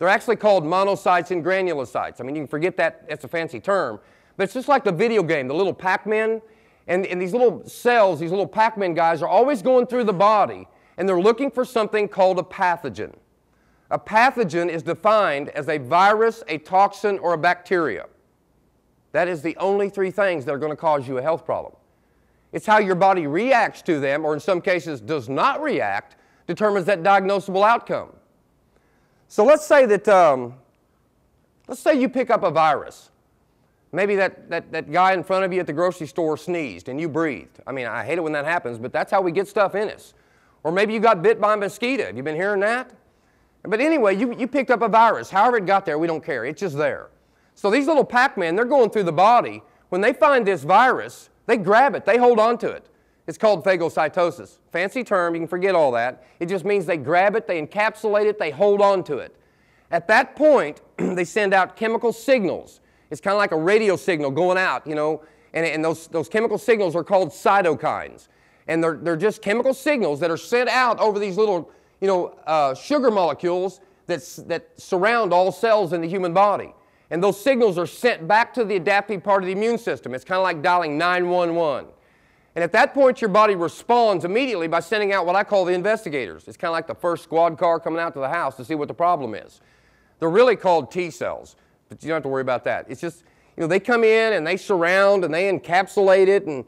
They're actually called monocytes and granulocytes. I mean, you can forget that, it's a fancy term, but it's just like the video game, the little Pac-Man, and these little cells, these little Pac-Man guys are always going through the body, and they're looking for something called a pathogen. A pathogen is defined as a virus, a toxin, or a bacteria. That is the only three things that are going to cause you a health problem. It's how your body reacts to them, or in some cases does not react, determines that diagnosable outcome. So let's say that, let's say you pick up a virus. Maybe that guy in front of you at the grocery store sneezed and you breathed. I mean, I hate it when that happens, but that's how we get stuff in us. Or maybe you got bit by a mosquito. Have you been hearing that? But anyway, you picked up a virus. However it got there, we don't care. It's just there. So these little Pac-Man, they're going through the body. When they find this virus, they grab it. They hold on to it. It's called phagocytosis. Fancy term. You can forget all that. It just means they grab it, they encapsulate it, they hold on to it. At that point, they send out chemical signals. It's kind of like a radio signal going out, you know, and those chemical signals are called cytokines. And they're just chemical signals that are sent out over these little, you know, sugar molecules that surround all cells in the human body. And those signals are sent back to the adaptive part of the immune system. It's kind of like dialing 911. And at that point, your body responds immediately by sending out what I call the investigators. It's kind of like the first squad car coming out to the house to see what the problem is. They're really called T cells, but you don't have to worry about that. It's just, you know, they come in and they surround and they encapsulate it and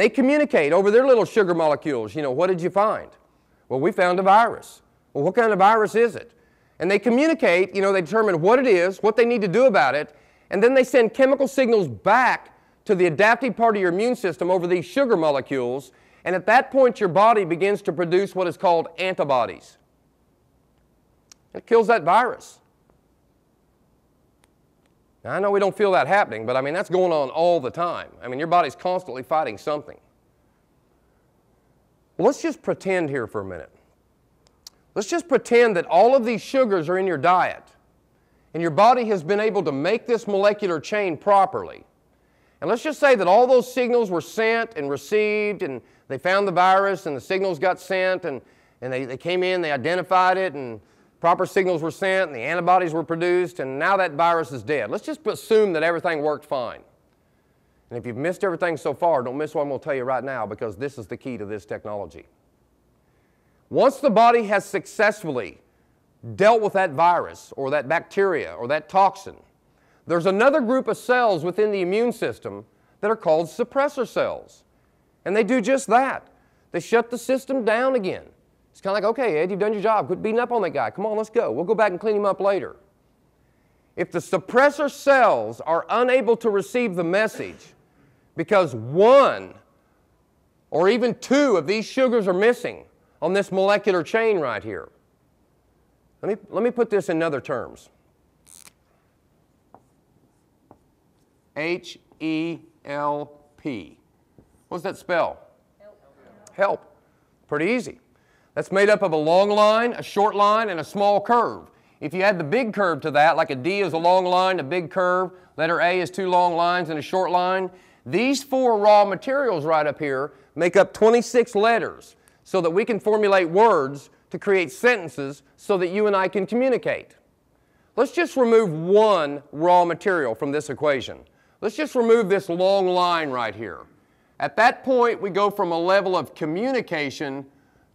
they communicate over their little sugar molecules. You know, what did you find? Well, we found a virus. Well, what kind of virus is it? And they communicate, you know, they determine what it is, what they need to do about it, and then they send chemical signals back to the adaptive part of your immune system over these sugar molecules, and at that point your body begins to produce what is called antibodies. It kills that virus. Now, I know we don't feel that happening, but I mean that's going on all the time. I mean your body's constantly fighting something. Well, let's just pretend here for a minute. Let's just pretend that all of these sugars are in your diet, and your body has been able to make this molecular chain properly. And let's just say that all those signals were sent and received, and they found the virus, and the signals got sent, and they came in, they identified it, and proper signals were sent, and the antibodies were produced, and now that virus is dead. Let's just assume that everything worked fine. And if you've missed everything so far, don't miss what I'm going to tell you right now, because this is the key to this technology. Once the body has successfully dealt with that virus or that bacteria or that toxin, there's another group of cells within the immune system that are called suppressor cells. And they do just that. They shut the system down again. It's kind of like, okay, Ed, you've done your job. Quit beating up on that guy. Come on, let's go. We'll go back and clean him up later. If the suppressor cells are unable to receive the message because one or even two of these sugars are missing on this molecular chain right here. Let me put this in other terms. H-E-L-P. What does that spell? Help. Pretty easy. That's made up of a long line, a short line, and a small curve. If you add the big curve to that, like a D is a long line, a big curve, letter A is two long lines and a short line, these four raw materials right up here make up 26 letters, so that we can formulate words to create sentences so that you and I can communicate. Let's just remove one raw material from this equation. Let's just remove this long line right here. At that point, we go from a level of communication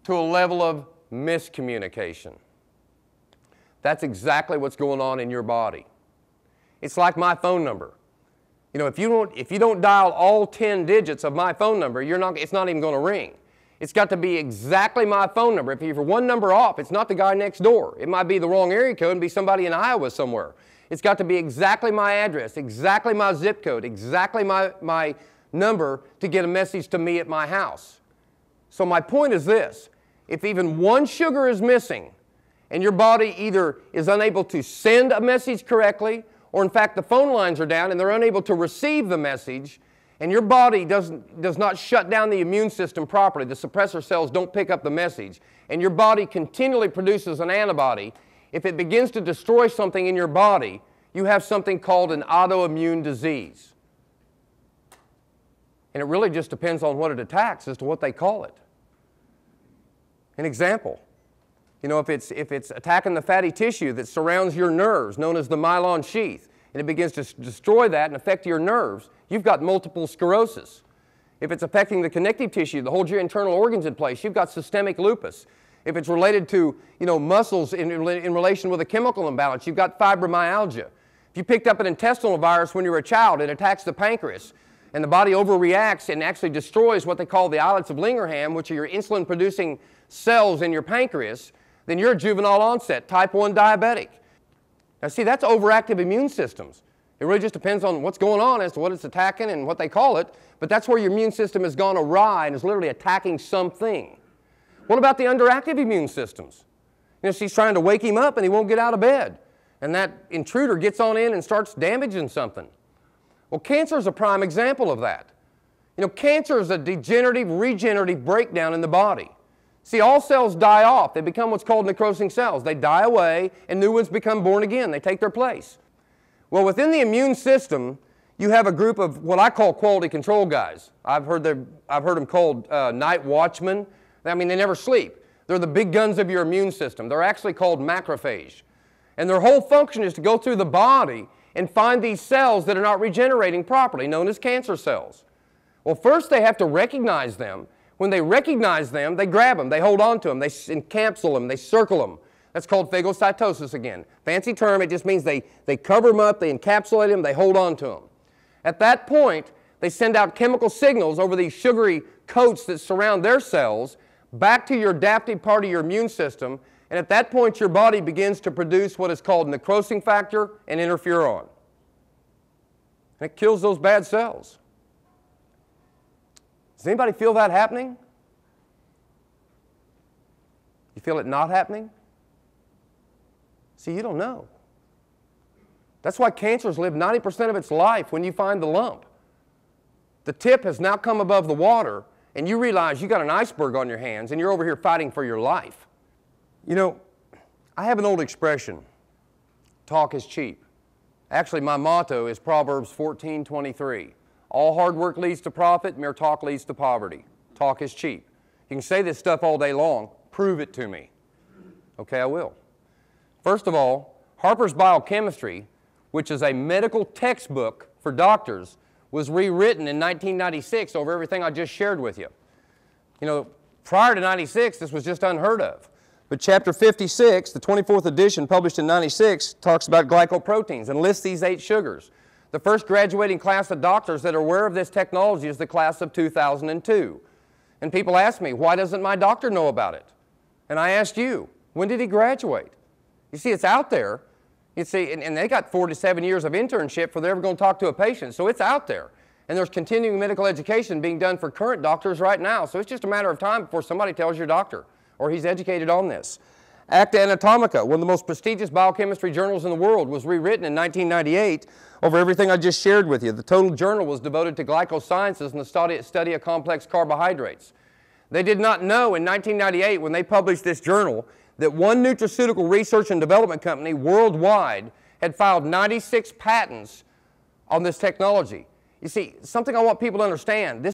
to a level of miscommunication. That's exactly what's going on in your body. It's like my phone number. You know, if you don't dial all 10 digits of my phone number, it's not even going to ring. It's got to be exactly my phone number. If you're one number off, it's not the guy next door. It might be the wrong area code and be somebody in Iowa somewhere. It's got to be exactly my address, exactly my zip code, exactly my number to get a message to me at my house. So my point is this. If even one sugar is missing and your body either is unable to send a message correctly, or in fact the phone lines are down and they're unable to receive the message, and your body does not shut down the immune system properly, the suppressor cells don't pick up the message, and your body continually produces an antibody, if it begins to destroy something in your body, you have something called an autoimmune disease. And it really just depends on what it attacks as to what they call it. An example, You know, if it's attacking the fatty tissue that surrounds your nerves, known as the myelin sheath, and it begins to destroy that and affect your nerves, you've got multiple sclerosis. If it's affecting the connective tissue that holds your internal organs in place, you've got systemic lupus. If it's related to, you know, muscles in relation with a chemical imbalance, you've got fibromyalgia. If you picked up an intestinal virus when you were a child, it attacks the pancreas, and the body overreacts and actually destroys what they call the islets of Langerhans, which are your insulin-producing cells in your pancreas, then you're a juvenile onset, type 1 diabetic. Now see, that's overactive immune systems. It really just depends on what's going on as to what it's attacking and what they call it, but that's where your immune system has gone awry and is literally attacking something. What about the underactive immune systems? You know, she's trying to wake him up and he won't get out of bed, and that intruder gets on in and starts damaging something. Well, cancer is a prime example of that. You know, cancer is a degenerative, regenerative breakdown in the body. See, all cells die off. They become what's called necrosing cells. They die away and new ones become born again. They take their place. Well, within the immune system, you have a group of what I call quality control guys. I've heard them called night watchmen. I mean, they never sleep. They're the big guns of your immune system. They're actually called macrophage. And their whole function is to go through the body and find these cells that are not regenerating properly, known as cancer cells. Well, first they have to recognize them. When they recognize them, they grab them, they hold on to them, they encapsulate them, they circle them. That's called phagocytosis again. Fancy term, it just means they cover them up, they encapsulate them, they hold on to them. At that point, they send out chemical signals over these sugary coats that surround their cells back to your adaptive part of your immune system, and at that point your body begins to produce what is called necrosing factor and interferon. And it kills those bad cells. Does anybody feel that happening? You feel it not happening? See, you don't know. That's why cancers live 90% of its life when you find the lump. The tip has now come above the water, and you realize you got an iceberg on your hands, and you're over here fighting for your life. You know, I have an old expression, talk is cheap. Actually, my motto is Proverbs 14:23. All hard work leads to profit, mere talk leads to poverty. Talk is cheap. You can say this stuff all day long, prove it to me. Okay, I will. First of all, Harper's Biochemistry, which is a medical textbook for doctors, was rewritten in 1996 over everything I just shared with you. You know, prior to 96, this was just unheard of. But chapter 56, the 24th edition, published in 96, talks about glycoproteins and lists these 8 sugars. The first graduating class of doctors that are aware of this technology is the class of 2002. And people ask me, why doesn't my doctor know about it? And I asked you, when did he graduate? You see, it's out there. You see, and they got 4 to 7 years of internship before they're ever going to talk to a patient, so it's out there. And there's continuing medical education being done for current doctors right now, so it's just a matter of time before somebody tells your doctor, or he's educated on this. Acta Anatomica, one of the most prestigious biochemistry journals in the world, was rewritten in 1998 over everything I just shared with you. The total journal was devoted to glycosciences and the study of complex carbohydrates. They did not know in 1998, when they published this journal, that one nutraceutical research and development company worldwide had filed 96 patents on this technology. You see, something I want people to understand, this